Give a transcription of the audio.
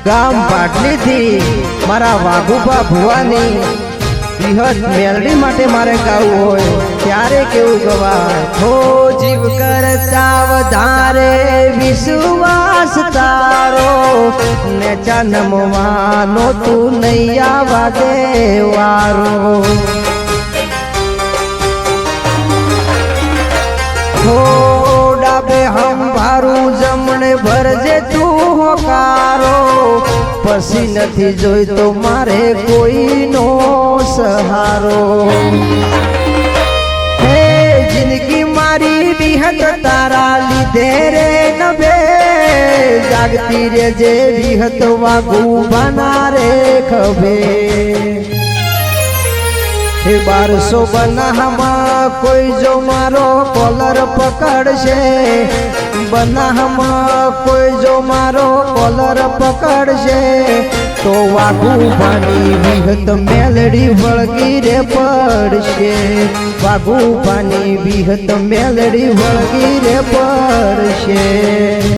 ગામ પાટલી થી મારા વાઘુબા ભુવાની વિહત મેલડી માટે મારે ગાવું હોય ત્યારે કેવું ગવાય હો જીવ કરતા વધારે વિશ્વાસ તારો ને જન્મવાનો તું નહીં આવા દેવારો હો ડાબે હંભારું જમણે ભરજે તું હોકારો પછી નથી જોઈતો મારે કોઈનો સહારો હે જિંદગી મારી વિહત તારા લીધે રે નભે જાગતી રે જે વિહત વાઘુબાના રે ખભે હે 1200 બનાહમાં કોઈ જો મારો કોલર પકડશે બનાહમાં કોઈ જો મારો કોલર પકડશે તો વાઘુબાની વિહત મેલડી વળગી રે પડશે વાઘુબાની વિહત મેલડી વળગી રે પડશે।